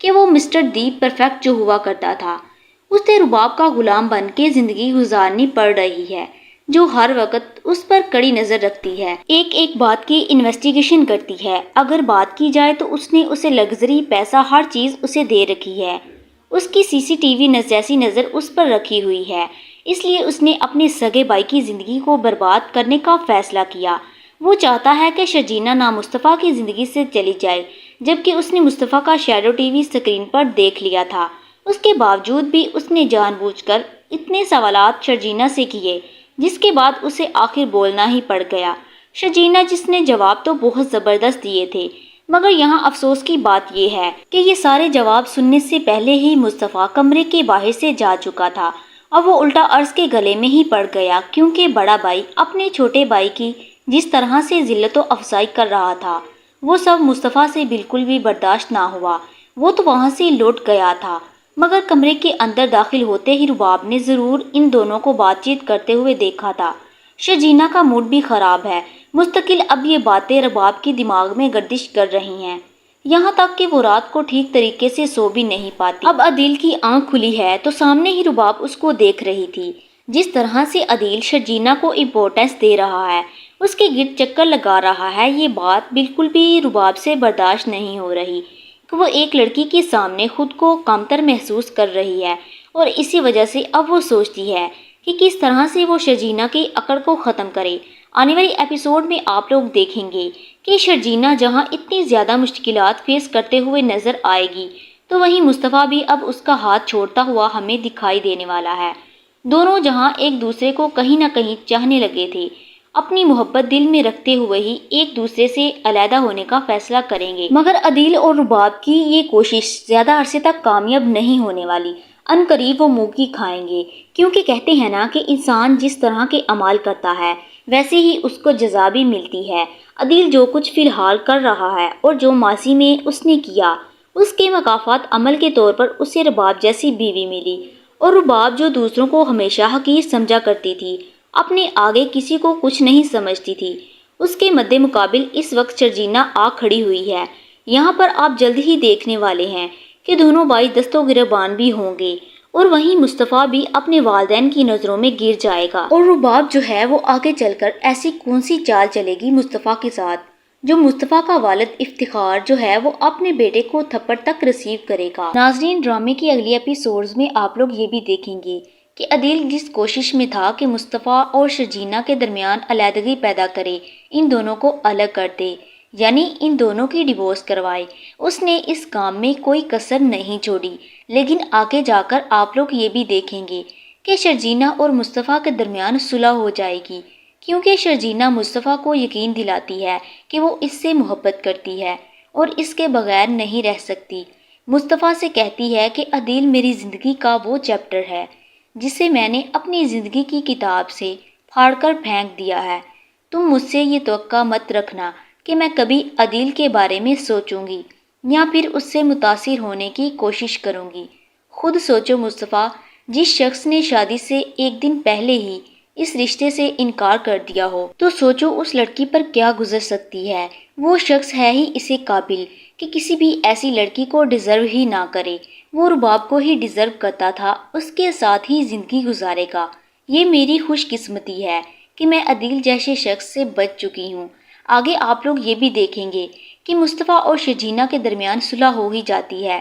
کہ وہ mister the perfect جو ہوا کرتا تھا اسے رباب کا غلام بن کے زندگی گزارنی پڑ رہی ہے، جو ہر وقت اس پر کڑی نظر رکھتی ہے، ایک بات کی انویسٹیگیشن کرتی ہے۔ اگر بات کی جائے تو اس نے اسے لگژری، پیسہ، ہر چیز اسے دے رکھی ہے۔ اس کی CCTV جیسی نظر اس پر رکھی ہوئی ہے، اس لیے اس نے اپنے سگے بھائی کی زندگی کو برباد کرنے کا فیصلہ کیا۔ وہ چاہتا ہے کہ شرجینا نہ مصطفیٰ کی زندگی سے چلی جائے، جبکہ اس نے مصطفیٰ کا شیڈو TV اسکرین پر دیکھ لیا تھا۔ اس کے باوجود بھی اس نے جان بوجھ کر اتنے سوالات شرجینا سے کیے، جس کے بعد اسے آخر بولنا ہی پڑ گیا۔ شرجینا جس نے جواب تو بہت زبردست دیے تھے، مگر یہاں افسوس کی بات یہ ہے کہ یہ سارے جواب سننے سے پہلے ہی مصطفیٰ کمرے کے باہر سے جا چکا تھا۔ اب وہ الٹا عرض کے گلے میں ہی پڑ گیا، کیونکہ بڑا بھائی اپنے چھوٹے بھائی کی جس طرح سے ذلت و افزائی کر رہا تھا وہ سب مصطفیٰ سے بالکل بھی برداشت نہ ہوا۔ وہ تو وہاں سے لوٹ گیا تھا، مگر کمرے کے اندر داخل ہوتے ہی رباب نے ضرور ان دونوں کو بات چیت کرتے ہوئے دیکھا تھا۔ شرجینا کا موڈ بھی خراب ہے، مستقل اب یہ باتیں رباب کے دماغ میں گردش کر رہی ہیں، یہاں تک کہ وہ رات کو ٹھیک طریقے سے سو بھی نہیں پاتی۔ اب عدیل کی آنکھ کھلی ہے تو سامنے ہی رباب اس کو دیکھ رہی تھی۔ جس طرح سے عدیل شرجینا کو امپورٹنس دے رہا ہے، اس کے گرد چکر لگا رہا ہے، یہ بات بالکل بھی رباب سے برداشت نہیں ہو رہی کہ وہ ایک لڑکی کے سامنے خود کو کمتر محسوس کر رہی ہے، اور اسی وجہ سے اب وہ سوچتی ہے کہ کس طرح سے وہ شرجینا کی اکڑ کو ختم کرے۔ آنے والی ایپیسوڈ میں آپ لوگ دیکھیں گے کہ شرجینا جہاں اتنی زیادہ مشکلات فیس کرتے ہوئے نظر آئے گی، تو وہیں مصطفیٰ بھی اب اس کا ہاتھ چھوڑتا ہوا ہمیں دکھائی دینے والا ہے۔ دونوں جہاں ایک دوسرے کو کہیں نہ کہیں چاہنے لگے تھے، اپنی محبت دل میں رکھتے ہوئے ہی ایک دوسرے سے علیحدہ ہونے کا فیصلہ کریں گے، مگر عدیل اور رباب کی یہ کوشش زیادہ عرصے تک کامیاب نہیں ہونے والی۔ ان قریب وہ منہ کی کھائیں گے، کیونکہ کہتے ہیں نا کہ انسان جس طرح کے اعمال کرتا ہے ویسے ہی اس کو جزا بھی ملتی ہے۔ عدیل جو کچھ فی الحال کر رہا ہے اور جو ماضی میں اس نے کیا، اس کے مکافات عمل کے طور پر اسے رباب جیسی بیوی ملی، اور رباب جو دوسروں کو ہمیشہ حقیر سمجھا کرتی تھی، اپنے آگے کسی کو کچھ نہیں سمجھتی تھی، اس کے مد مقابل اس وقت شرجینا آ کھڑی ہوئی ہے۔ یہاں پر آپ جلد ہی دیکھنے والے ہیں کہ دونوں بھائی دست و گریبان بھی ہوں گے، اور وہیں مصطفیٰ بھی اپنے والدین کی نظروں میں گر جائے گا، اور رباب جو ہے وہ آگے چل کر ایسی کون سی چال چلے گی مصطفیٰ کے ساتھ، جو مصطفیٰ کا والد افتخار جو ہے وہ اپنے بیٹے کو تھپڑ تک ریسیو کرے گا۔ ناظرین، ڈرامے کی اگلی ایپیسوڈز میں آپ لوگ یہ بھی دیکھیں گے کہ عدیل جس کوشش میں تھا کہ مصطفیٰ اور شرجینا کے درمیان علیحدگی پیدا کرے، ان دونوں کو الگ کر دے، یعنی ان دونوں کی ڈیورس کروائے، اس نے اس کام میں کوئی کسر نہیں چھوڑی۔ لیکن آگے جا کر آپ لوگ یہ بھی دیکھیں گے کہ شرجینا اور مصطفیٰ کے درمیان صلح ہو جائے گی، کیونکہ شرجینا مصطفیٰ کو یقین دلاتی ہے کہ وہ اس سے محبت کرتی ہے اور اس کے بغیر نہیں رہ سکتی۔ مصطفیٰ سے کہتی ہے کہ عدیل میری زندگی کا وہ چیپٹر ہے جسے میں نے اپنی زندگی کی کتاب سے پھاڑ کر پھینک دیا ہے، تم مجھ سے یہ توقع مت رکھنا کہ میں کبھی عدیل کے بارے میں سوچوں گی یا پھر اس سے متاثر ہونے کی کوشش کروں گی۔ خود سوچو مصطفیٰ، جس شخص نے شادی سے ایک دن پہلے ہی اس رشتے سے انکار کر دیا ہو، تو سوچو اس لڑکی پر کیا گزر سکتی ہے۔ وہ شخص ہے ہی اسے قابل کہ کسی بھی ایسی لڑکی کو ڈیزرو ہی نہ کرے، وہ رباب کو ہی ڈیزرو کرتا تھا، اس کے ساتھ ہی زندگی گزارے گا۔ یہ میری خوش قسمتی ہے کہ میں عدیل جیسے شخص سے بچ چکی ہوں۔ آگے آپ لوگ یہ بھی دیکھیں گے کہ مصطفیٰ اور شرجینا کے درمیان صلح ہو ہی جاتی ہے۔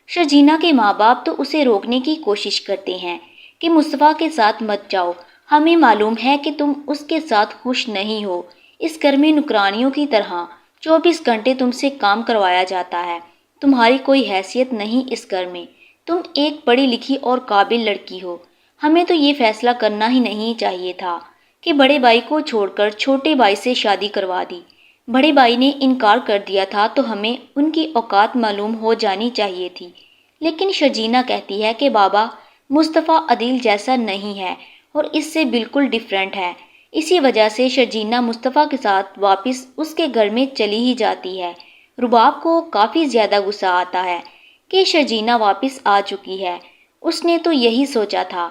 شرجینا کے ماں باپ تو اسے روکنے کی کوشش کرتے ہیں کہ مصطفیٰ کے ساتھ مت جاؤ، ہمیں معلوم ہے کہ تم اس کے ساتھ خوش نہیں ہو، اس گھر میں نوکرانیوں کی طرح 24 گھنٹے تم سے کام کروایا جاتا ہے، تمہاری کوئی حیثیت نہیں اس گھر میں، تم ایک پڑھی لکھی اور قابل لڑکی ہو، ہمیں تو یہ فیصلہ کرنا ہی نہیں چاہیے تھا کہ بڑے بھائی کو چھوڑ کر چھوٹے بھائی سے شادی کروا دی۔ بڑے بھائی نے انکار کر دیا تھا تو ہمیں ان کی اوقات معلوم ہو جانی چاہیے تھی، لیکن شرجینا کہتی ہے کہ بابا، مصطفیٰ عدیل جیسا نہیں ہے اور اس سے بالکل ڈیفرنٹ ہے۔ اسی وجہ سے شرجینا مصطفیٰ کے ساتھ واپس اس کے گھر میں چلی ہی جاتی ہے۔ رباب کو کافی زیادہ غصہ آتا ہے کہ شرجینا واپس آ چکی ہے، اس نے تو یہی سوچا تھا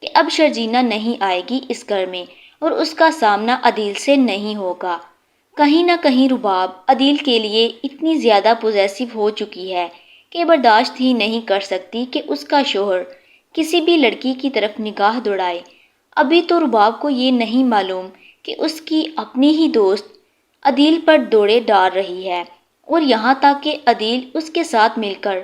کہ اب شرجینا نہیں آئے گی اس گھر میں اور اس کا سامنا عدیل سے نہیں ہوگا۔ کہیں نہ کہیں رباب عدیل کے لیے اتنی زیادہ پوزیسو ہو چکی ہے کہ برداشت ہی نہیں کر سکتی کہ اس کا شوہر کسی بھی لڑکی کی طرف نگاہ دوڑائے۔ ابھی تو رباب کو یہ نہیں معلوم کہ اس کی اپنی ہی دوست عدیل پر دوڑے ڈال رہی ہے، اور یہاں تک کہ عدیل اس کے ساتھ مل کر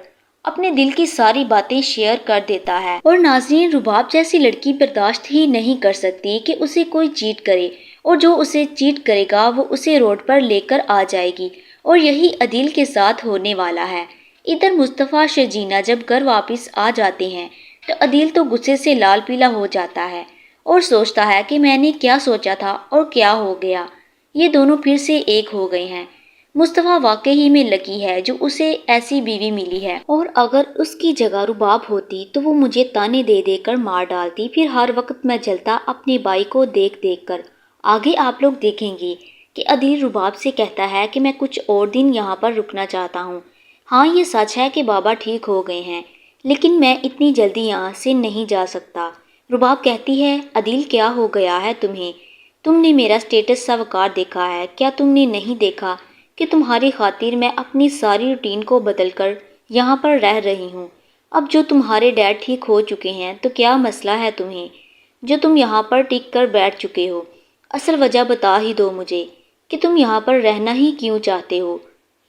اپنے دل کی ساری باتیں شیئر کر دیتا ہے۔ اور ناظرین، رباب جیسی لڑکی برداشت ہی نہیں کر سکتی کہ اسے کوئی چیٹ کرے، اور جو اسے چیٹ کرے گا وہ اسے روڈ پر لے کر آ جائے گی، اور یہی عدیل کے ساتھ ہونے والا ہے۔ ادھر مصطفیٰ شرجینہ جب گھر واپس آ جاتے ہیں تو عدیل تو غصے سے لال پیلا ہو جاتا ہے اور سوچتا ہے کہ میں نے کیا سوچا تھا اور کیا ہو گیا، یہ دونوں پھر سے ایک ہو گئے ہیں۔ مصطفیٰ واقعی میں لکی ہے جو اسے ایسی بیوی ملی ہے، اور اگر اس کی جگہ رباب ہوتی تو وہ مجھے تانے دے دے کر مار ڈالتی، پھر ہر وقت میں جلتا اپنے بھائی کو دیکھ دیکھ کر۔ آگے آپ لوگ دیکھیں گے کہ عدیل رباب سے کہتا ہے کہ میں کچھ اور دن یہاں پر رکنا چاہتا ہوں۔ ہاں، یہ سچ ہے کہ بابا ٹھیک ہو گئے ہیں، لیکن میں اتنی جلدی یہاں سے نہیں جا سکتا۔ رباب کہتی ہے، عدیل کیا ہو گیا ہے تمہیں؟ تم نے میرا سٹیٹس سا وقار دیکھا ہے، کیا تم نے نہیں دیکھا کہ تمہاری خاطر میں اپنی ساری روٹین کو بدل کر یہاں پر رہ رہی ہوں؟ اب جو تمہارے ڈیڈ ٹھیک ہو چکے ہیں تو کیا مسئلہ ہے تمہیں جو تم یہاں پر ٹک کر بیٹھ چکے ہو؟ اصل وجہ بتا ہی دو مجھے کہ تم یہاں پر رہنا ہی کیوں چاہتے ہو۔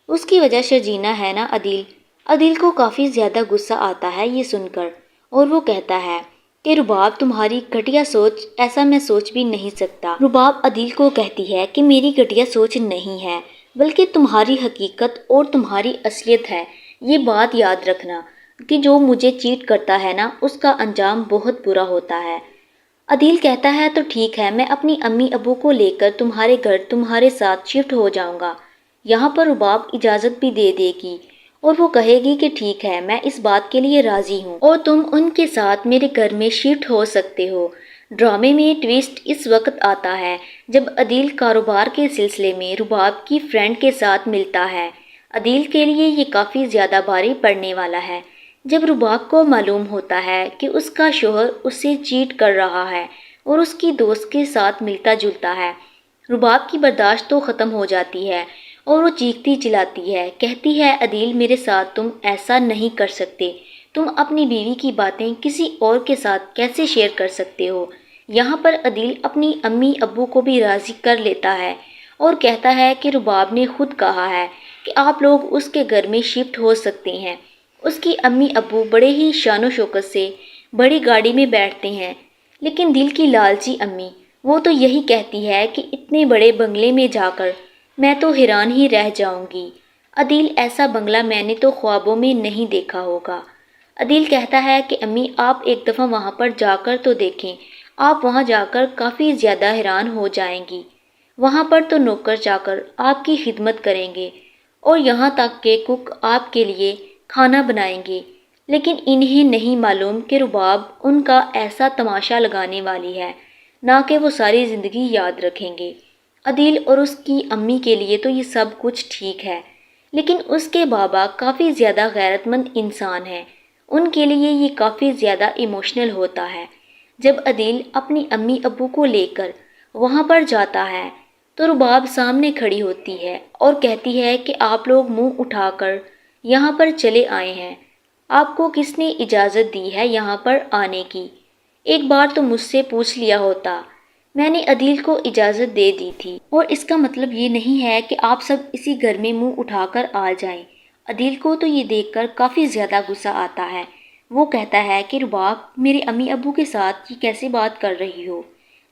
اس کی وجہ شرجینہ ہے نا عدیل۔ عدیل کو کافی زیادہ غصہ آتا ہے یہ سن کر، اور وہ کہتا ہے کہ رباب تمہاری گھٹیا سوچ، ایسا میں سوچ بھی نہیں سکتا۔ رباب عدیل کو کہتی ہے کہ میری گھٹیا سوچ نہیں ہے، بلکہ تمہاری حقیقت اور تمہاری اصلیت ہے۔ یہ بات یاد رکھنا کہ جو مجھے چیٹ کرتا ہے نا، اس کا انجام بہت برا ہوتا ہے۔ عدیل کہتا ہے تو ٹھیک ہے، میں اپنی امی ابو کو لے کر تمہارے گھر تمہارے ساتھ شفٹ ہو جاؤں گا۔ یہاں پر رباب اجازت بھی دے دے گی اور وہ کہے گی کہ ٹھیک ہے، میں اس بات کے لیے راضی ہوں اور تم ان کے ساتھ میرے گھر میں شفٹ ہو سکتے ہو۔ ڈرامے میں ٹویسٹ اس وقت آتا ہے جب عدیل کاروبار کے سلسلے میں رباب کی فرینڈ کے ساتھ ملتا ہے۔ عدیل کے لیے یہ کافی زیادہ بھاری پڑنے والا ہے جب رباب کو معلوم ہوتا ہے کہ اس کا شوہر اسے چیٹ کر رہا ہے اور اس کی دوست کے ساتھ ملتا جلتا ہے۔ رباب کی برداشت تو ختم ہو جاتی ہے اور وہ چیختی چلاتی ہے، کہتی ہے عدیل میرے ساتھ تم ایسا نہیں کر سکتے، تم اپنی بیوی کی باتیں کسی اور کے ساتھ کیسے شیئر کر سکتے ہو؟ یہاں پر عدیل اپنی امی ابو کو بھی راضی کر لیتا ہے اور کہتا ہے کہ رباب نے خود کہا ہے کہ آپ لوگ اس کے گھر میں شفٹ ہو سکتے ہیں۔ اس کی امی ابو بڑے ہی شان و شوکت سے بڑی گاڑی میں بیٹھتے ہیں، لیکن دل کی لالچی امی وہ تو یہی کہتی ہے کہ اتنے بڑے بنگلے میں جا کر میں تو حیران ہی رہ جاؤں گی۔ عدیل ایسا بنگلہ میں نے تو خوابوں میں نہیں دیکھا ہوگا۔ عدیل کہتا ہے کہ امی آپ ایک دفعہ وہاں پر جا کر تو دیکھیں، آپ وہاں جا کر کافی زیادہ حیران ہو جائیں گی۔ وہاں پر تو نوکر چاکر آپ کی خدمت کریں گے اور یہاں تک کہ کک آپ کے لیے کھانا بنائیں گے، لیکن انہیں نہیں معلوم کہ رباب ان کا ایسا تماشا لگانے والی ہے نہ کہ وہ ساری زندگی یاد رکھیں گے۔ عدیل اور اس کی امی کے لیے تو یہ سب کچھ ٹھیک ہے، لیکن اس کے بابا کافی زیادہ غیرت مند انسان ہیں، ان کے لیے یہ کافی زیادہ ایموشنل ہوتا ہے۔ جب عدیل اپنی امی ابو کو لے کر وہاں پر جاتا ہے تو رباب سامنے کھڑی ہوتی ہے اور کہتی ہے کہ آپ لوگ منہ اٹھا کر یہاں پر چلے آئے ہیں، آپ کو کس نے اجازت دی ہے یہاں پر آنے کی؟ ایک بار تو مجھ سے پوچھ لیا ہوتا، میں نے عدیل کو اجازت دے دی تھی، اور اس کا مطلب یہ نہیں ہے کہ آپ سب اسی گھر میں منہ اٹھا کر آ جائیں۔ عدیل کو تو یہ دیکھ کر کافی زیادہ غصہ آتا ہے، وہ کہتا ہے کہ رباب میرے امی ابو کے ساتھ یہ کیسے بات کر رہی ہو؟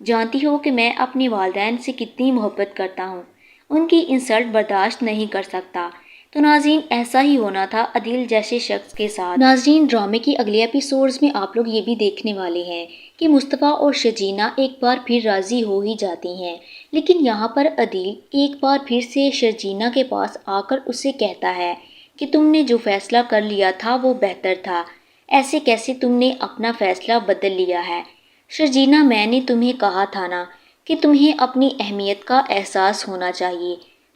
جانتی ہو کہ میں اپنے والدین سے کتنی محبت کرتا ہوں، ان کی انسلٹ برداشت نہیں کر سکتا۔ تو ناظرین ایسا ہی ہونا تھا عدیل جیسے شخص کے ساتھ۔ ناظرین ڈرامے کی اگلے ایپیسوڈز میں آپ لوگ یہ بھی دیکھنے والے ہیں کہ مصطفیٰ اور شرجینہ ایک بار پھر راضی ہو ہی جاتی ہیں، لیکن یہاں پر عدیل ایک بار پھر سے شرجینہ کے پاس آ کر اسے کہتا ہے کہ تم نے جو فیصلہ کر لیا تھا وہ بہتر تھا، ایسے کیسے تم نے اپنا فیصلہ بدل لیا ہے؟ شرجینہ میں نے تمہیں کہا تھا نا کہ تمہیں اپنی اہمیت کا احساس ہونا چاہیے،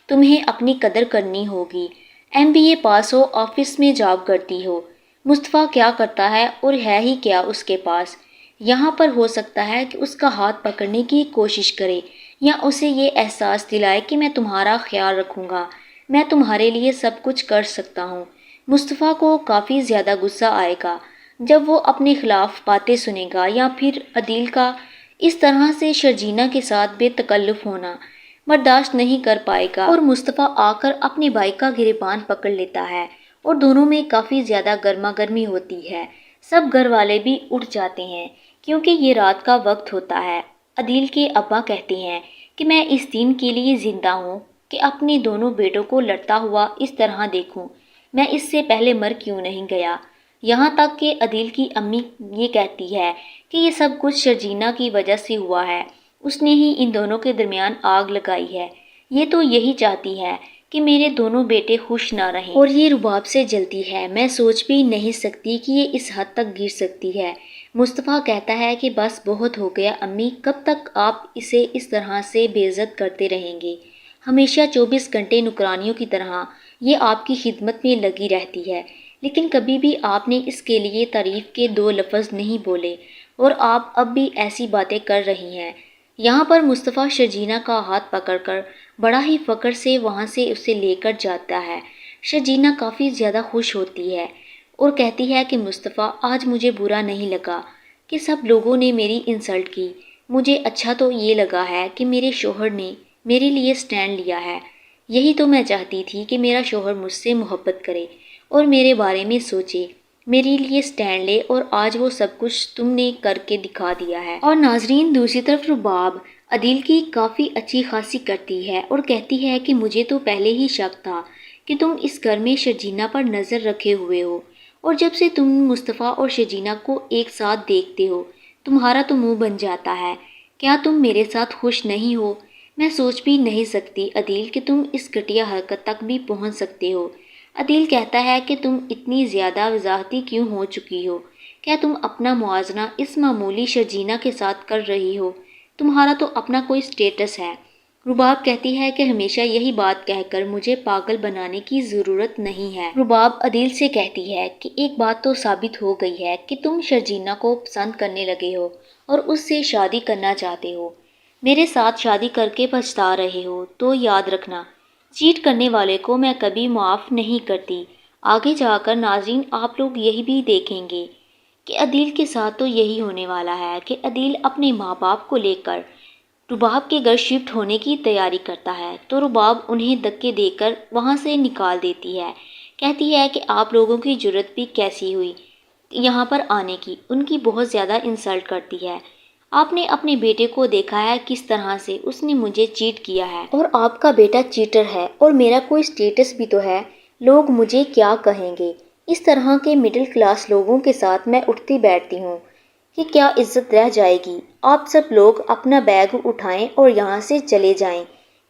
تمہیں اپنی قدر کرنی ہوگی۔ MBA پاس ہو، آفس میں جاب کرتی ہو، مصطفیٰ کیا کرتا ہے اور ہے ہی کیا اس کے پاس؟ یہاں پر ہو سکتا ہے کہ اس کا ہاتھ پکڑنے کی کوشش کرے یا اسے یہ احساس دلائے کہ میں تمہارا خیال رکھوں گا، میں تمہارے لیے سب کچھ کر سکتا ہوں، مصطفیٰ کو کافی زیادہ غصہ آئے گا جب وہ اپنے خلاف باتیں سنے گا، یا پھر عدیل کا اس طرح سے شرجینہ کے ساتھ بے تکلف ہونا برداشت نہیں کر پائے گا، اور مصطفیٰ آ کر اپنے بھائی کا گریبان پکڑ لیتا ہے اور دونوں میں کافی زیادہ گرما گرمی ہوتی ہے۔ سب گھر والے بھی اٹھ جاتے ہیں کیونکہ یہ رات کا وقت ہوتا ہے۔ عدیل کے ابا کہتے ہیں کہ میں اس دن کے لیے زندہ ہوں کہ اپنے دونوں بیٹوں کو لڑتا ہوا اس طرح دیکھوں، میں اس سے پہلے مر کیوں نہیں گیا۔ یہاں تک کہ عدیل کی امی یہ کہتی ہے کہ یہ سب کچھ شرجینہ کی وجہ سے ہوا ہے، اس نے ہی ان دونوں کے درمیان آگ لگائی ہے، یہ تو یہی چاہتی ہے کہ میرے دونوں بیٹے خوش نہ رہیں، اور یہ رباب سے جلتی ہے، میں سوچ بھی نہیں سکتی کہ یہ اس حد تک گر سکتی ہے۔ مصطفیٰ کہتا ہے کہ بس بہت ہو گیا امی، کب تک آپ اسے اس طرح سے بے عزت کرتے رہیں گے؟ ہمیشہ 24 گھنٹے نوکرانیوں کی طرح یہ آپ کی خدمت میں لگی رہتی ہے، لیکن کبھی بھی آپ نے اس کے لیے تعریف کے 2 لفظ نہیں بولے، اور آپ اب بھی ایسی باتیں کر رہی ہیں۔ یہاں پر مصطفیٰ شرجینہ کا ہاتھ پکڑ کر بڑا ہی فخر سے وہاں سے اسے لے کر جاتا ہے۔ شرجینہ کافی زیادہ خوش ہوتی ہے اور کہتی ہے کہ مصطفیٰ آج مجھے برا نہیں لگا کہ سب لوگوں نے میری انسلٹ کی، مجھے اچھا تو یہ لگا ہے کہ میرے شوہر نے میرے لیے سٹینڈ لیا ہے، یہی تو میں چاہتی تھی کہ میرا شوہر مجھ سے محبت کرے اور میرے بارے میں سوچے، میرے لیے سٹینڈ لے، اور آج وہ سب کچھ تم نے کر کے دکھا دیا ہے۔ اور ناظرین، دوسری طرف رباب عدیل کی کافی اچھی خاصی کرتی ہے اور کہتی ہے کہ مجھے تو پہلے ہی شک تھا کہ تم اس گھر میں شرجینہ پر نظر رکھے ہوئے ہو، اور جب سے تم مصطفیٰ اور شرجینہ کو ایک ساتھ دیکھتے ہو تمہارا تو منہ بن جاتا ہے، کیا تم میرے ساتھ خوش نہیں ہو؟ میں سوچ بھی نہیں سکتی عدیل کہ تم اس گھٹیا حرکت تک بھی پہنچ سکتے ہو۔ عدیل کہتا ہے کہ تم اتنی زیادہ وضاحتی کیوں ہو چکی ہو؟ کیا تم اپنا موازنہ اس معمولی شرجینہ کے ساتھ کر رہی ہو؟ تمہارا تو اپنا کوئی سٹیٹس ہے۔ رباب کہتی ہے کہ ہمیشہ یہی بات کہہ کر مجھے پاگل بنانے کی ضرورت نہیں ہے۔ رباب عدیل سے کہتی ہے کہ ایک بات تو ثابت ہو گئی ہے کہ تم شرجینہ کو پسند کرنے لگے ہو اور اس سے شادی کرنا چاہتے ہو، میرے ساتھ شادی کر کے پچھتا رہے ہو، تو یاد رکھنا چیٹ کرنے والے کو میں کبھی معاف نہیں کرتی۔ آگے جا کر ناظرین آپ لوگ یہی بھی دیکھیں گے کہ عدیل کے ساتھ تو یہی ہونے والا ہے کہ عدیل اپنے ماں باپ کو لے کر رباب کے گھر شفٹ ہونے کی تیاری کرتا ہے، تو رباب انہیں دھکے دے کر وہاں سے نکال دیتی ہے، کہتی ہے کہ آپ لوگوں کی جرت بھی کیسی ہوئی یہاں پر آنے کی، ان کی بہت زیادہ انسلٹ کرتی ہے۔ آپ نے اپنے بیٹے کو دیکھا ہے کس طرح سے اس نے مجھے چیٹ کیا ہے، اور آپ کا بیٹا چیٹر ہے اور میرا کوئی سٹیٹس بھی تو ہے، لوگ مجھے کیا کہیں گے؟ اس طرح کے مڈل کلاس لوگوں کے ساتھ میں اٹھتی بیٹھتی ہوں کہ کیا عزت رہ جائے گی؟ آپ سب لوگ اپنا بیگ اٹھائیں اور یہاں سے چلے جائیں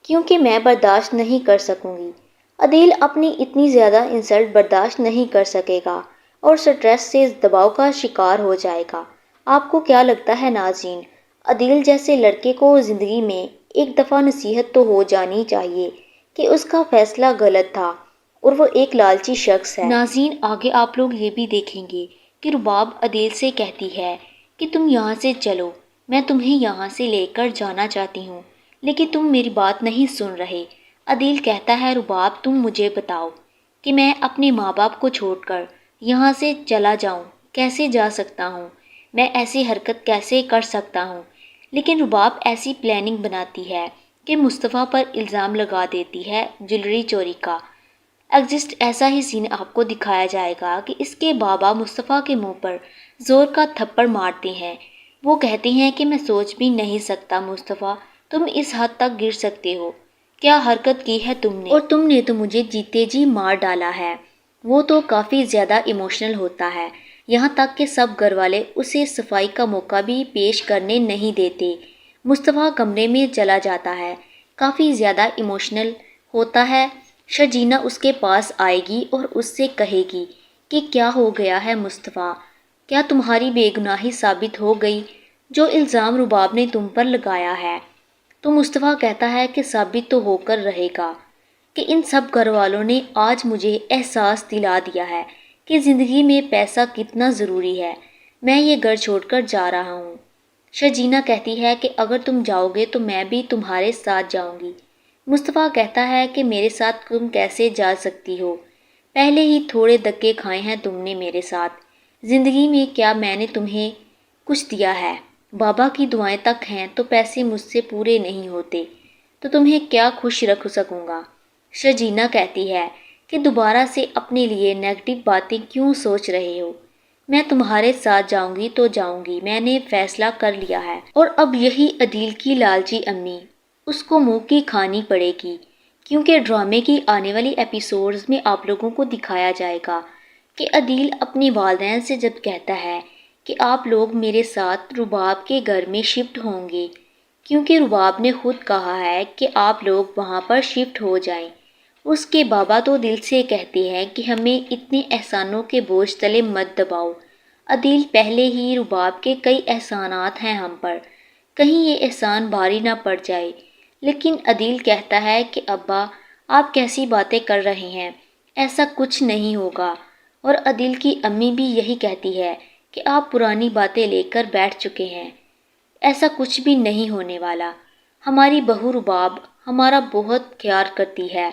کیونکہ میں برداشت نہیں کر سکوں گی۔ عدیل اپنی اتنی زیادہ انسلٹ برداشت نہیں کر سکے گا اور سٹریس سے دباؤ کا شکار ہو جائے گا۔ آپ کو کیا لگتا ہے ناظرین، عدیل جیسے لڑکے کو زندگی میں ایک دفعہ نصیحت تو ہو جانی چاہیے کہ اس کا فیصلہ غلط تھا اور وہ ایک لالچی شخص ہے۔ ناظرین آگے آپ لوگ یہ بھی دیکھیں گے کہ رباب عدیل سے کہتی ہے کہ تم یہاں سے چلو، میں تمہیں یہاں سے لے کر جانا چاہتی ہوں لیکن تم میری بات نہیں سن رہے۔ عدیل کہتا ہے رباب تم مجھے بتاؤ کہ میں اپنے ماں باپ کو چھوڑ کر یہاں سے چلا جاؤں، کیسے جا سکتا ہوں؟ میں ایسی حرکت کیسے کر سکتا ہوں؟ لیکن رباب ایسی پلاننگ بناتی ہے کہ مصطفیٰ پر الزام لگا دیتی ہے جویلری چوری کا۔ ایگزسٹ ایسا ہی سین آپ کو دکھایا جائے گا کہ اس کے بابا مصطفیٰ کے منہ پر زور کا تھپڑ مارتے ہیں، وہ کہتے ہیں کہ میں سوچ بھی نہیں سکتا مصطفیٰ تم اس حد تک گر سکتے ہو، کیا حرکت کی ہے تم نے، اور تم نے تو مجھے جیتے جی مار ڈالا ہے۔ وہ تو کافی زیادہ ایموشنل ہوتا ہے، یہاں تک کہ سب گھر والے اسے صفائی کا موقع بھی پیش کرنے نہیں دیتے۔ مصطفیٰ کمرے میں چلا جاتا ہے، کافی زیادہ ایموشنل ہوتا ہے۔ شرجینہ اس کے پاس آئے گی اور اس سے کہے گی کہ کیا ہو گیا ہے مصطفیٰ، کیا تمہاری بے گناہی ثابت ہو گئی جو الزام رباب نے تم پر لگایا ہے؟ تو مصطفیٰ کہتا ہے کہ ثابت تو ہو کر رہے گا کہ ان سب گھر والوں نے آج مجھے احساس دلا دیا ہے کہ زندگی میں پیسہ کتنا ضروری ہے، میں یہ گھر چھوڑ کر جا رہا ہوں۔ شرجینہ کہتی ہے کہ اگر تم جاؤ گے تو میں بھی تمہارے ساتھ جاؤں گی۔ مصطفیٰ کہتا ہے کہ میرے ساتھ تم کیسے جا سکتی ہو، پہلے ہی تھوڑے دھکے کھائے ہیں تم نے میرے ساتھ. زندگی میں کیا میں نے تمہیں کچھ دیا ہے؟ بابا کی دعائیں تک ہیں تو پیسے مجھ سے پورے نہیں ہوتے تو تمہیں کیا خوش رکھ سکوں گا. شرجینا کہتی ہے کہ دوبارہ سے اپنے لیے نیگیٹو باتیں کیوں سوچ رہے ہو؟ میں تمہارے ساتھ جاؤں گی تو جاؤں گی، میں نے فیصلہ کر لیا ہے. اور اب یہی عدیل کی لالچی امی اس کو منہ کی کھانی پڑے گی، کیونکہ ڈرامے کی آنے والی ایپیسوڈز میں آپ لوگوں کو دکھایا جائے گا کہ عدیل اپنی والدین سے جب کہتا ہے کہ آپ لوگ میرے ساتھ رباب کے گھر میں شفٹ ہوں گے، کیونکہ رباب نے خود کہا ہے کہ آپ لوگ وہاں پر شفٹ ہو جائیں. اس کے بابا تو دل سے کہتے ہیں کہ ہمیں اتنے احسانوں کے بوجھ تلے مت دباؤ. عدیل پہلے ہی رباب کے کئی احسانات ہیں ہم پر، کہیں یہ احسان بھاری نہ پڑ جائے. لیکن عدیل کہتا ہے کہ ابا آپ کیسی باتیں کر رہے ہیں، ایسا کچھ نہیں ہوگا. اور عدیل کی امی بھی یہی کہتی ہے کہ آپ پرانی باتیں لے کر بیٹھ چکے ہیں، ایسا کچھ بھی نہیں ہونے والا. ہماری بہو رباب ہمارا بہت خیال کرتی ہے،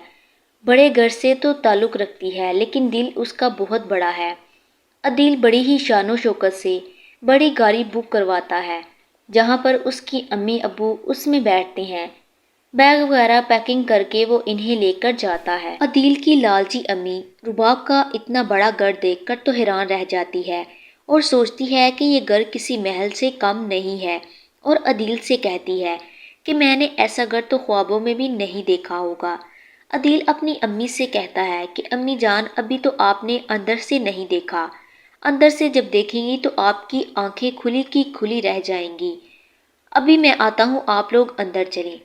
بڑے گھر سے تو تعلق رکھتی ہے لیکن دل اس کا بہت بڑا ہے. عدیل بڑی ہی شان و شوکت سے بڑی گاڑی بک کرواتا ہے جہاں پر اس کی امی ابو اس میں بیٹھتے ہیں. بیگ وغیرہ پیکنگ کر کے وہ انہیں لے کر جاتا ہے. عدیل کی لالچی امی رباب کا اتنا بڑا گھر دیکھ کر تو حیران رہ جاتی ہے اور سوچتی ہے کہ یہ گھر کسی محل سے کم نہیں ہے، اور عدیل سے کہتی ہے کہ میں نے ایسا گھر تو خوابوں میں بھی نہیں دیکھا ہوگا. عدیل اپنی امی سے کہتا ہے کہ امی جان ابھی تو آپ نے اندر سے نہیں دیکھا، اندر سے جب دیکھیں گی تو آپ کی آنکھیں کھلی کی کھلی رہ جائیں گی. ابھی میں آتا ہوں، آپ لوگ اندر چلیں.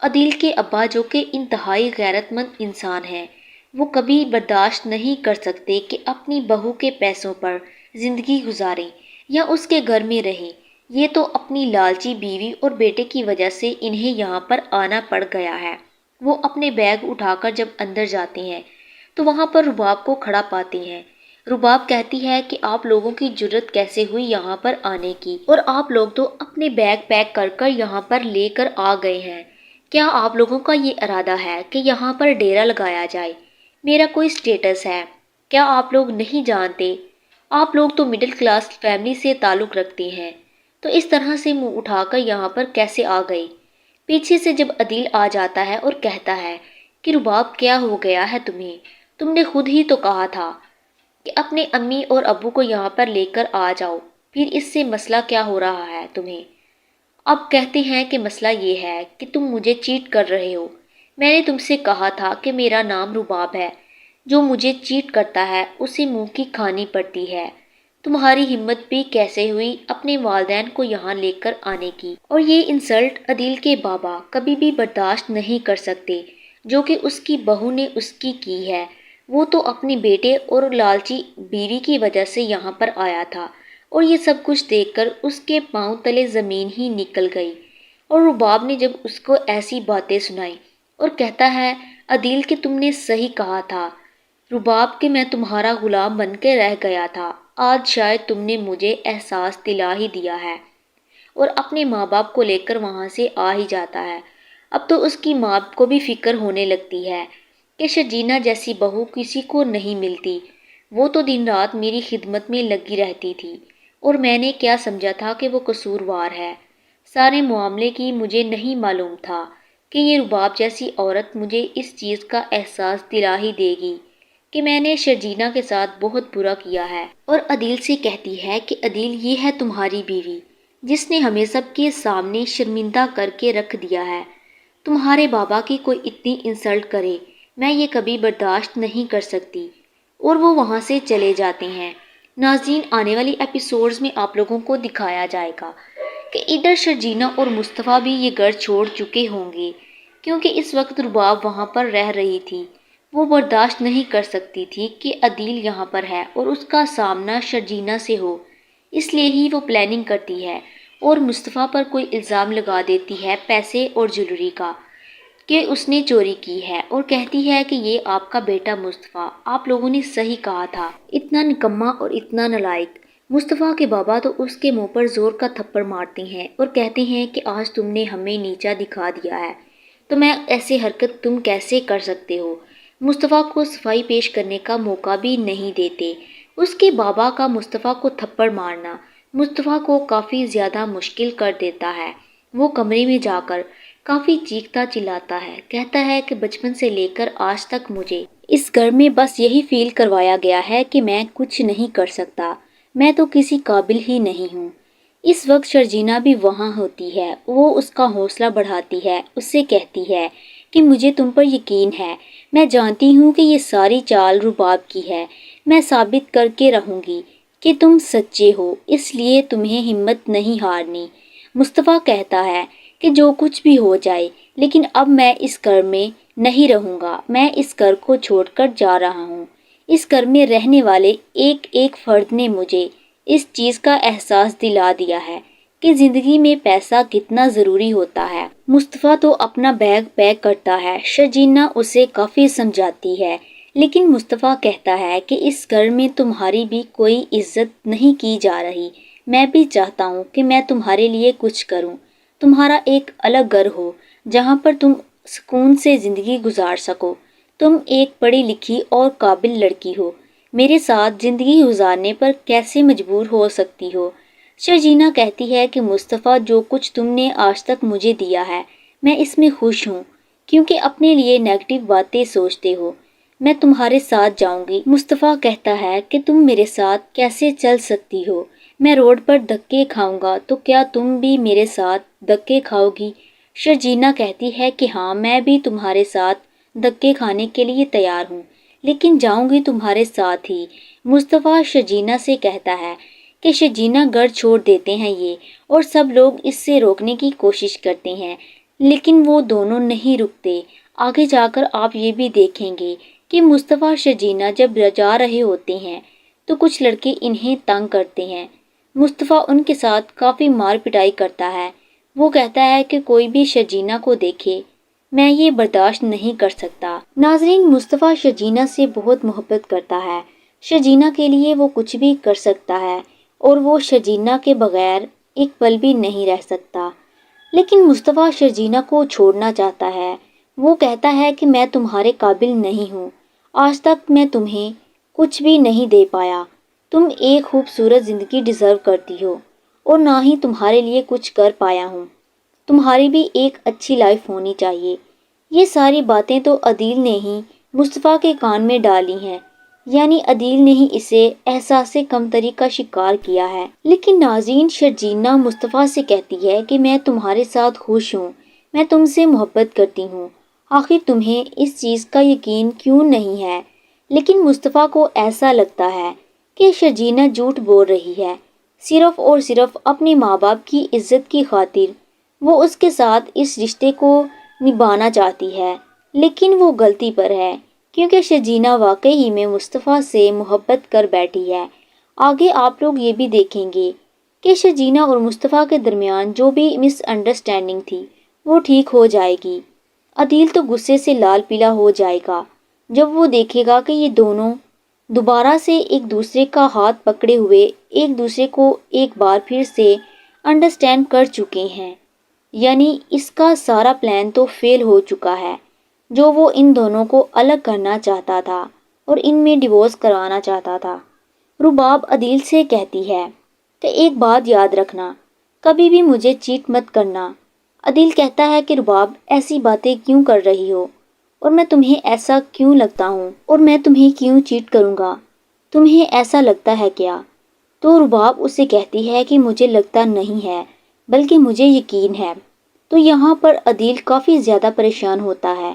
عدیل کے ابا جو کہ انتہائی غیرت مند انسان ہیں، وہ کبھی برداشت نہیں کر سکتے کہ اپنی بہو کے پیسوں پر زندگی گزاریں یا اس کے گھر میں رہیں. یہ تو اپنی لالچی بیوی اور بیٹے کی وجہ سے انہیں یہاں پر آنا پڑ گیا ہے. وہ اپنے بیگ اٹھا کر جب اندر جاتے ہیں تو وہاں پر رباب کو کھڑا پاتے ہیں. رباب کہتی ہے کہ آپ لوگوں کی جرت کیسے ہوئی یہاں پر آنے کی، اور آپ لوگ تو اپنے بیگ پیک کر کر یہاں پر لے کر آ گئے ہیں. کیا آپ لوگوں کا یہ ارادہ ہے کہ یہاں پر ڈیرا لگایا جائے؟ میرا کوئی سٹیٹس ہے؟ کیا آپ لوگ نہیں جانتے؟ آپ لوگ تو مڈل کلاس فیملی سے تعلق رکھتے ہیں، تو اس طرح سے منہ اٹھا کر یہاں پر کیسے آ گئے؟ پیچھے سے جب عدیل آ جاتا ہے اور کہتا ہے کہ رباب کیا ہو گیا ہے تمہیں؟ تم نے خود ہی تو کہا تھا کہ اپنے امی اور ابو کو یہاں پر لے کر آ جاؤ، پھر اس سے مسئلہ کیا ہو رہا ہے تمہیں؟ اب کہتے ہیں کہ مسئلہ یہ ہے کہ تم مجھے چیٹ کر رہے ہو. میں نے تم سے کہا تھا کہ میرا نام رباب ہے، جو مجھے چیٹ کرتا ہے اسے منہ کی کھانی پڑتی ہے. تمہاری ہمت بھی کیسے ہوئی اپنے والدین کو یہاں لے کر آنے کی؟ اور یہ انسلٹ عدیل کے بابا کبھی بھی برداشت نہیں کر سکتے جو کہ اس کی بہو نے اس کی ہے. وہ تو اپنی بیٹے اور لالچی بیوی کی وجہ سے یہاں پر آیا تھا، اور یہ سب کچھ دیکھ کر اس کے پاؤں تلے زمین ہی نکل گئی. اور رباب نے جب اس کو ایسی باتیں سنائی اور کہتا ہے عدیل کہ تم نے صحیح کہا تھا رباب کہ میں تمہارا غلام بن کے رہ گیا تھا، آج شاید تم نے مجھے احساس دلا ہی دیا ہے. اور اپنے ماں باپ کو لے کر وہاں سے آ ہی جاتا ہے. اب تو اس کی ماں کو بھی فکر ہونے لگتی ہے کہ شرجینا جیسی بہو کسی کو نہیں ملتی. وہ تو دن رات میری خدمت میں لگی رہتی تھی اور میں نے کیا سمجھا تھا کہ وہ قصوروار ہے. سارے معاملے کی مجھے نہیں معلوم تھا کہ یہ رباب جیسی عورت مجھے اس چیز کا احساس دلا ہی دے گی کہ میں نے شرجینا کے ساتھ بہت برا کیا ہے. اور عدیل سے کہتی ہے کہ عدیل یہ ہے تمہاری بیوی جس نے ہمیں سب کے سامنے شرمندہ کر کے رکھ دیا ہے. تمہارے بابا کی کوئی اتنی انسلٹ کرے میں یہ کبھی برداشت نہیں کر سکتی. اور وہ وہاں سے چلے جاتے ہیں. ناظرین آنے والی ایپیسوڈز میں آپ لوگوں کو دکھایا جائے گا کہ ادھر شرجینا اور مصطفیٰ بھی یہ گھر چھوڑ چکے ہوں گے، کیونکہ اس وقت رباب وہاں پر رہ رہی تھی. وہ برداشت نہیں کر سکتی تھی کہ عدیل یہاں پر ہے اور اس کا سامنا شرجینا سے ہو، اس لیے ہی وہ پلاننگ کرتی ہے اور مصطفیٰ پر کوئی الزام لگا دیتی ہے پیسے اور جیولری کا کہ اس نے چوری کی ہے، اور کہتی ہے کہ یہ آپ کا بیٹا مصطفیٰ، آپ لوگوں نے صحیح کہا تھا. اتنا نکما اور اتنا نالائق. مصطفیٰ کے بابا تو اس کے منہ پر زور کا تھپڑ مارتے ہیں اور کہتے ہیں کہ آج تم نے ہمیں نیچا دکھا دیا ہے، تو میں ایسے حرکت تم کیسے کر سکتے ہو؟ مصطفیٰ کو صفائی پیش کرنے کا موقع بھی نہیں دیتے۔ اس کے بابا کا مصطفیٰ کو تھپڑ مارنا مصطفیٰ کو کافی زیادہ مشکل کر دیتا ہے۔ وہ کمرے میں جا کر کافی چیختا چلاتا ہے، کہتا ہے کہ بچپن سے لے کر آج تک مجھے اس گھر میں بس یہی فیل کروایا گیا ہے کہ میں کچھ نہیں کر سکتا، میں تو کسی قابل ہی نہیں ہوں۔ اس وقت شرجینا بھی وہاں ہوتی ہے۔ وہ اس کا حوصلہ بڑھاتی ہے، اس سے کہتی ہے کہ مجھے تم پر یقین ہے، میں جانتی ہوں کہ یہ ساری چال رباب کی ہے، میں ثابت کر کے رہوں گی کہ تم سچے ہو، اس لیے تمہیں ہمت نہیں ہارنی۔ مصطفیٰ کہتا ہے کہ جو کچھ بھی ہو جائے لیکن اب میں اس گھر میں نہیں رہوں گا، میں اس گھر کو چھوڑ کر جا رہا ہوں۔ اس گھر میں رہنے والے ایک ایک فرد نے مجھے اس چیز کا احساس دلا دیا ہے کہ زندگی میں پیسہ کتنا ضروری ہوتا ہے۔ مصطفیٰ تو اپنا بیگ پیک کرتا ہے، شرجینا اسے کافی سمجھاتی ہے، لیکن مصطفیٰ کہتا ہے کہ اس گھر میں تمہاری بھی کوئی عزت نہیں کی جا رہی، میں بھی چاہتا ہوں کہ میں تمہارے لیے کچھ کروں، تمہارا ایک الگ گھر ہو جہاں پر تم سکون سے زندگی گزار سکو۔ تم ایک پڑھی لکھی اور قابل لڑکی ہو، میرے ساتھ زندگی گزارنے پر کیسے مجبور ہو سکتی ہو؟ شرجینا کہتی ہے کہ مصطفیٰ جو کچھ تم نے آج تک مجھے دیا ہے میں اس میں خوش ہوں، کیونکہ اپنے لیے نیگیٹو باتیں سوچتے ہو، میں تمہارے ساتھ جاؤں گی۔ مصطفیٰ کہتا ہے کہ تم میرے ساتھ کیسے چل سکتی ہو، میں روڈ پر دھکے کھاؤں گا تو کیا تم بھی میرے ساتھ دھکے کھاؤ گی؟ شرجینا کہتی ہے کہ ہاں، میں بھی تمہارے ساتھ دھکے کھانے کے لیے تیار ہوں، لیکن جاؤں گی تمہارے ساتھ ہی۔ مصطفیٰ شرجینا سے کہتا ہے کہ شرجینا گھر چھوڑ دیتے ہیں یہ، اور سب لوگ اس سے روکنے کی کوشش کرتے ہیں، لیکن وہ دونوں نہیں رکتے۔ آگے جا کر آپ یہ بھی دیکھیں گے کہ مصطفیٰ شرجینا جب جا رہے ہوتے ہیں تو کچھ لڑکے انہیں تنگ کرتے ہیں۔ مصطفیٰ ان کے ساتھ کافی مار پٹائی کرتا ہے۔ وہ کہتا ہے کہ کوئی بھی شرجینا کو دیکھے میں یہ برداشت نہیں کر سکتا۔ ناظرین، مصطفیٰ شرجینا سے بہت محبت کرتا ہے، شرجینا کے لیے وہ کچھ بھی کر سکتا ہے اور وہ شرجینا کے بغیر ایک پل بھی نہیں رہ سکتا، لیکن مصطفیٰ شرجینا کو چھوڑنا چاہتا ہے۔ وہ کہتا ہے کہ میں تمہارے قابل نہیں ہوں، آج تک میں تمہیں کچھ بھی نہیں دے پایا، تم ایک خوبصورت زندگی ڈیزرو کرتی ہو اور نہ ہی تمہارے لیے کچھ کر پایا ہوں، تمہاری بھی ایک اچھی لائف ہونی چاہیے۔ یہ ساری باتیں تو عدیل نے ہی مصطفیٰ کے کان میں ڈالی ہیں، یعنی عدیل نے ہی اسے احساس کمتری کا شکار کیا ہے۔ لیکن ناظرین، شرجینا مصطفیٰ سے کہتی ہے کہ میں تمہارے ساتھ خوش ہوں، میں تم سے محبت کرتی ہوں، آخر تمہیں اس چیز کا یقین کیوں نہیں ہے؟ لیکن مصطفیٰ کو ایسا لگتا ہے کہ شرجینا جھوٹ بول رہی ہے، صرف اور صرف اپنے ماں باپ کی عزت کی خاطر وہ اس کے ساتھ اس رشتے کو نبھانا چاہتی ہے، لیکن وہ غلطی پر ہے، کیونکہ شرجینا واقعی ہی میں مصطفیٰ سے محبت کر بیٹھی ہے۔ آگے آپ لوگ یہ بھی دیکھیں گے کہ شرجینا اور مصطفیٰ کے درمیان جو بھی مس انڈرسٹینڈنگ تھی وہ ٹھیک ہو جائے گی۔ عدیل تو غصے سے لال پیلا ہو جائے گا جب وہ دیکھے گا کہ یہ دونوں دوبارہ سے ایک دوسرے کا ہاتھ پکڑے ہوئے ایک دوسرے کو ایک بار پھر سے انڈرسٹینڈ کر چکے ہیں، یعنی اس کا سارا پلان تو فیل ہو چکا ہے جو وہ ان دونوں کو الگ کرنا چاہتا تھا اور ان میں ڈیورس کروانا چاہتا تھا۔ رباب عدیل سے کہتی ہے کہ ایک بات یاد رکھنا، کبھی بھی مجھے چیٹ مت کرنا۔ عدیل کہتا ہے کہ رباب ایسی باتیں کیوں کر رہی ہو، اور میں تمہیں ایسا کیوں لگتا ہوں، اور میں تمہیں کیوں چیٹ کروں گا، تمہیں ایسا لگتا ہے کیا؟ تو رباب اسے کہتی ہے کہ مجھے لگتا نہیں ہے بلکہ مجھے یقین ہے۔ تو یہاں پر عدیل کافی زیادہ پریشان ہوتا ہے،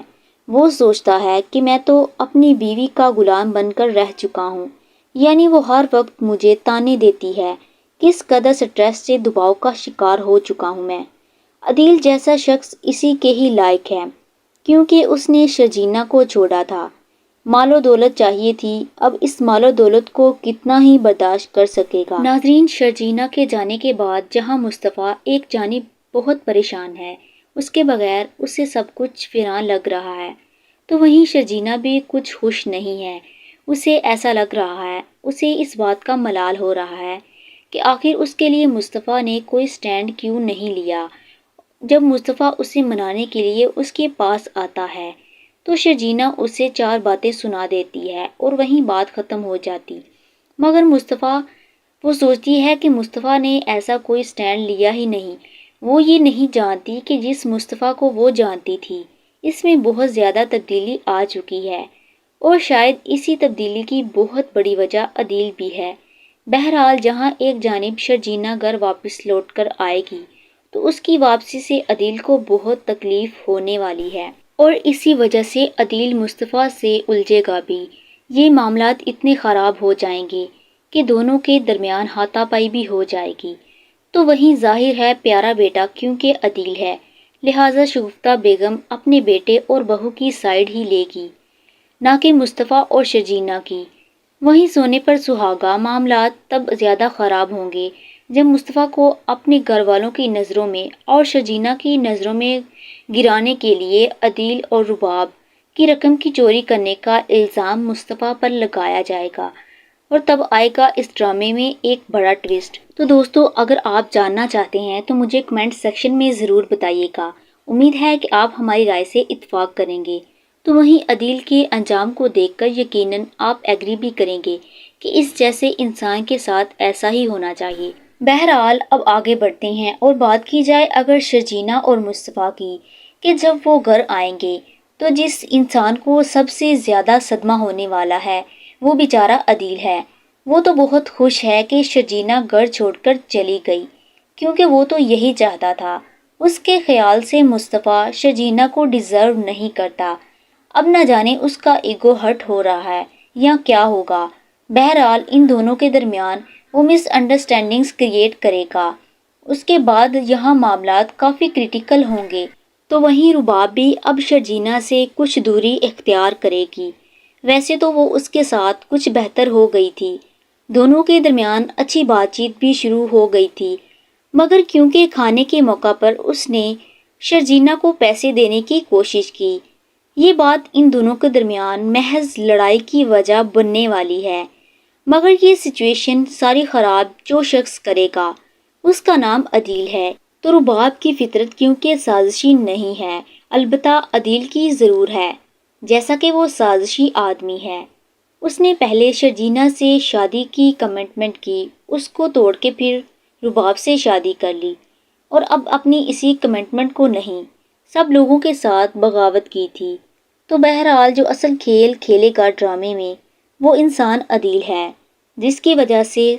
وہ سوچتا ہے کہ میں تو اپنی بیوی کا غلام بن کر رہ چکا ہوں، یعنی وہ ہر وقت مجھے تانے دیتی ہے، کس قدر سٹریس سے دباؤ کا شکار ہو چکا ہوں میں۔ عدیل جیسا شخص اسی کے ہی لائق ہے، کیونکہ اس نے شرجینا کو چھوڑا تھا، مال و دولت چاہیے تھی، اب اس مال و دولت کو کتنا ہی برداشت کر سکے گا۔ ناظرین، شرجینا کے جانے کے بعد جہاں مصطفیٰ ایک جانب بہت پریشان ہے، اس کے بغیر اسے سب کچھ ویران لگ رہا ہے، تو وہیں شرجینا بھی کچھ خوش نہیں ہے۔ اسے ایسا لگ رہا ہے، اسے اس بات کا ملال ہو رہا ہے کہ آخر اس کے لیے مصطفیٰ نے کوئی سٹینڈ کیوں نہیں لیا۔ جب مصطفیٰ اسے منانے کے لیے اس کے پاس آتا ہے تو شرجینہ اسے 4 باتیں سنا دیتی ہے اور وہیں بات ختم ہو جاتی۔ مگر مصطفیٰ وہ سوچتی ہے کہ مصطفیٰ نے ایسا کوئی سٹینڈ لیا ہی نہیں۔ وہ یہ نہیں جانتی کہ جس مصطفیٰ کو وہ جانتی تھی اس میں بہت زیادہ تبدیلی آ چکی ہے، اور شاید اسی تبدیلی کی بہت بڑی وجہ عدیل بھی ہے۔ بہرحال جہاں ایک جانب شرجینہ گھر واپس لوٹ کر آئے گی تو اس کی واپسی سے عدیل کو بہت تکلیف ہونے والی ہے، اور اسی وجہ سے عدیل مصطفیٰ سے الجھے گا بھی۔ یہ معاملات اتنے خراب ہو جائیں گے کہ دونوں کے درمیان ہاتھا پائی بھی ہو جائے گی۔ تو وہیں ظاہر ہے پیارا بیٹا کیونکہ عدیل ہے، لہٰذا شگفتہ بیگم اپنے بیٹے اور بہو کی سائیڈ ہی لے گی، نہ کہ مصطفیٰ اور شرجینہ کی۔ وہیں سونے پر سہاگا معاملات تب زیادہ خراب ہوں گے جب مصطفیٰ کو اپنے گھر والوں کی نظروں میں اور شرجینہ کی نظروں میں گرانے کے لیے عدیل اور رباب کی رقم کی چوری کرنے کا الزام مصطفیٰ پر لگایا جائے گا، اور تب آئے گا اس ڈرامے میں ایک بڑا ٹویسٹ۔ تو دوستو اگر آپ جاننا چاہتے ہیں تو مجھے کمنٹ سیکشن میں ضرور بتائیے گا۔ امید ہے کہ آپ ہماری رائے سے اتفاق کریں گے۔ تو وہیں عدیل کے انجام کو دیکھ کر یقیناً آپ ایگری بھی کریں گے کہ اس جیسے انسان کے ساتھ ایسا ہی ہونا چاہیے۔ بہرحال اب آگے بڑھتے ہیں اور بات کی جائے اگر شرجینہ اور مصطفیٰ کی، کہ جب وہ گھر آئیں گے تو جس انسان کو سب سے زیادہ صدمہ ہونے والا ہے وہ بیچارہ عدیل ہے۔ وہ تو بہت خوش ہے کہ شرجینہ گھر چھوڑ کر چلی گئی، کیونکہ وہ تو یہی چاہتا تھا۔ اس کے خیال سے مصطفیٰ شرجینہ کو ڈیزرو نہیں کرتا۔ اب نہ جانے اس کا ایگو ہرٹ ہو رہا ہے یا کیا ہوگا۔ بہرحال ان دونوں کے درمیان وہ مس انڈرسٹینڈنگز کریٹ کرے گا۔ اس کے بعد یہاں معاملات کافی کریٹیکل ہوں گے۔ تو وہیں رباب بھی اب شرجینہ سے کچھ دوری اختیار کرے گی۔ ویسے تو وہ اس کے ساتھ کچھ بہتر ہو گئی تھی، دونوں کے درمیان اچھی بات چیت بھی شروع ہو گئی تھی، مگر کیونکہ کھانے کے موقع پر اس نے شرجینہ کو پیسے دینے کی کوشش کی، یہ بات ان دونوں کے درمیان محض لڑائی کی وجہ بننے والی ہے۔ مگر یہ سچویشن ساری خراب جو شخص کرے گا اس کا نام عدیل ہے۔ تو رباب کی فطرت کیونکہ سازشی نہیں ہے، البتہ عدیل کی ضرور ہے، جیسا کہ وہ سازشی آدمی ہے۔ اس نے پہلے شرجینہ سے شادی کی کمٹمنٹ کی، اس کو توڑ کے پھر رباب سے شادی کر لی، اور اب اپنی اسی کمٹمنٹ کو نہیں، سب لوگوں کے ساتھ بغاوت کی تھی۔ تو بہرحال جو اصل کھیل کھیلے گا ڈرامے میں وہ انسان عدیل ہے، جس کی وجہ سے